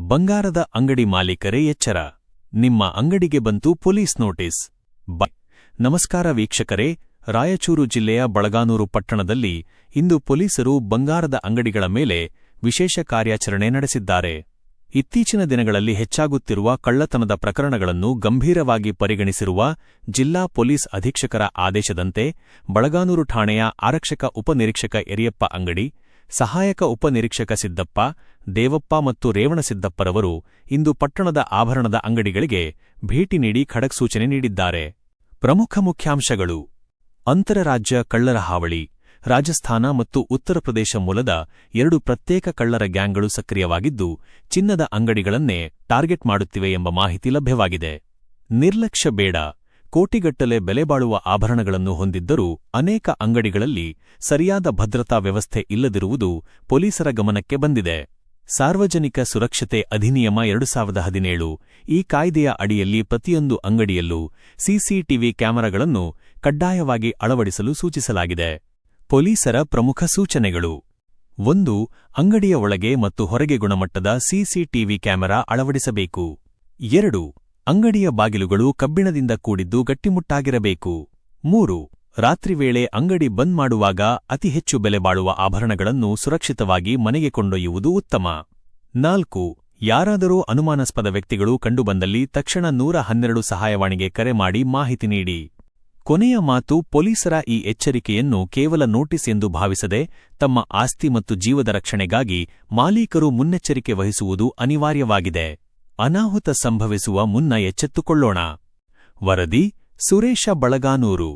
ಬಂಗಾರದ ಅಂಗಡಿ ಮಾಲೀಕರೇ ಎಚ್ಚರ, ನಿಮ್ಮ ಅಂಗಡಿಗೆ ಬಂತು ಪೊಲೀಸ್ ನೋಟಿಸ್. ನಮಸ್ಕಾರ ವೀಕ್ಷಕರೇ, ರಾಯಚೂರು ಜಿಲ್ಲೆಯ ಬಳಗಾನೂರು ಪಟ್ಟಣದಲ್ಲಿ ಇಂದು ಪೊಲೀಸರು ಬಂಗಾರದ ಅಂಗಡಿಗಳ ಮೇಲೆ ವಿಶೇಷ ಕಾರ್ಯಾಚರಣೆ ನಡೆಸಿದ್ದಾರೆ. ಇತ್ತೀಚಿನ ದಿನಗಳಲ್ಲಿ ಹೆಚ್ಚಾಗುತ್ತಿರುವ ಕಳ್ಳತನದ ಪ್ರಕರಣಗಳನ್ನು ಗಂಭೀರವಾಗಿ ಪರಿಗಣಿಸಿರುವ ಜಿಲ್ಲಾ ಪೊಲೀಸ್ ಅಧೀಕ್ಷಕರ ಆದೇಶದಂತೆ ಬಳಗಾನೂರು ಠಾಣೆಯ ಆರಕ್ಷಕ ಉಪನಿರೀಕ್ಷಕ ಯರಿಯಪ್ಪ ಅಂಗಡಿ, ಸಹಾಯಕ ಉಪನಿರೀಕ್ಷಕ ಸಿದ್ದಪ್ಪ, ದೇವಪ್ಪ ಮತ್ತು ರೇವಣಸಿದ್ದಪ್ಪರವರು ಇಂದು ಪಟ್ಟಣದ ಆಭರಣದ ಅಂಗಡಿಗಳಿಗೆ ಭೇಟಿ ನೀಡಿ ಖಡಕ್ ಸೂಚನೆ ನೀಡಿದ್ದಾರೆ. ಪ್ರಮುಖ ಮುಖ್ಯಾಂಶಗಳು: ಅಂತರರಾಜ್ಯ ಕಳ್ಳರ ಹಾವಳಿ. ರಾಜಸ್ಥಾನ ಮತ್ತು ಉತ್ತರ ಪ್ರದೇಶ ಮೂಲದ 2 ಪ್ರತ್ಯೇಕ ಕಳ್ಳರ ಗ್ಯಾಂಗ್ಗಳು ಸಕ್ರಿಯವಾಗಿದ್ದು, ಚಿನ್ನದ ಅಂಗಡಿಗಳನ್ನೇ ಟಾರ್ಗೆಟ್ ಮಾಡುತ್ತಿವೆ ಎಂಬ ಮಾಹಿತಿ ಲಭ್ಯವಾಗಿದೆ. ನಿರ್ಲಕ್ಷ್ಯ ಬೇಡ. ಕೋಟಿಗಟ್ಟಲೆ ಬೆಲೆಬಾಳುವ ಆಭರಣಗಳನ್ನು ಹೊಂದಿದ್ದರೂ ಅನೇಕ ಅಂಗಡಿಗಳಲ್ಲಿ ಸರಿಯಾದ ಭದ್ರತಾ ವ್ಯವಸ್ಥೆ ಇಲ್ಲದಿರುವುದು ಪೊಲೀಸರ ಗಮನಕ್ಕೆ ಬಂದಿದೆ. ಸಾರ್ವಜನಿಕ ಸುರಕ್ಷತೆ ಅಧಿನಿಯಮ 2017 ಈ ಕಾಯ್ದೆಯ ಅಡಿಯಲ್ಲಿ ಪ್ರತಿಯೊಂದು ಅಂಗಡಿಯಲ್ಲೂ ಸಿಸಿಟಿವಿ ಕ್ಯಾಮೆರಾಗಳನ್ನು ಕಡ್ಡಾಯವಾಗಿ ಅಳವಡಿಸಲು ಸೂಚಿಸಲಾಗಿದೆ. ಪೊಲೀಸರ ಪ್ರಮುಖ ಸೂಚನೆಗಳು: 1. ಅಂಗಡಿಯ ಒಳಗೆ ಮತ್ತು ಹೊರಗೆ ಗುಣಮಟ್ಟದ ಸಿಸಿಟಿವಿ ಕ್ಯಾಮೆರಾ ಅಳವಡಿಸಬೇಕು. 2. ಅಂಗಡಿಯ ಬಾಗಿಲುಗಳು ಕಬ್ಬಿಣದಿಂದ ಕೂಡಿದ್ದು ಗಟ್ಟಿಮುಟ್ಟಾಗಿರಬೇಕು. 3. ರಾತ್ರಿ ವೇಳೆ ಅಂಗಡಿ ಬಂದ್ ಮಾಡುವಾಗ ಅತಿ ಹೆಚ್ಚು ಬೆಲೆ ಬಾಳುವ ಆಭರಣಗಳನ್ನು ಸುರಕ್ಷಿತವಾಗಿ ಮನೆಗೆ ಕೊಂಡೊಯ್ಯುವುದು ಉತ್ತಮ. 4. ಯಾರಾದರೂ ಅನುಮಾನಾಸ್ಪದ ವ್ಯಕ್ತಿಗಳು ಕಂಡುಬಂದಲ್ಲಿ ತಕ್ಷಣ 112 ಸಹಾಯವಾಣಿಗೆ ಕರೆ ಮಾಡಿ ಮಾಹಿತಿ ನೀಡಿ. ಕೊನೆಯ ಮಾತು: ಪೊಲೀಸರ ಈ ಎಚ್ಚರಿಕೆಯನ್ನು ಕೇವಲ ನೋಟಿಸ್ ಎಂದು ಭಾವಿಸದೆ ತಮ್ಮ ಆಸ್ತಿ ಮತ್ತು ಜೀವದ ರಕ್ಷಣೆಗಾಗಿ ಮಾಲೀಕರು ಮುನ್ನೆಚ್ಚರಿಕೆ ವಹಿಸುವುದು ಅನಿವಾರ್ಯವಾಗಿದೆ. ಅನಾಹುತ ಸಂಭವಿಸುವ ಮುನ್ನ ಎಚ್ಚೆತ್ತುಕೊಳ್ಳೋಣ. ವರದಿ: ಸುರೇಶ, ಬಳಗಾನೂರು.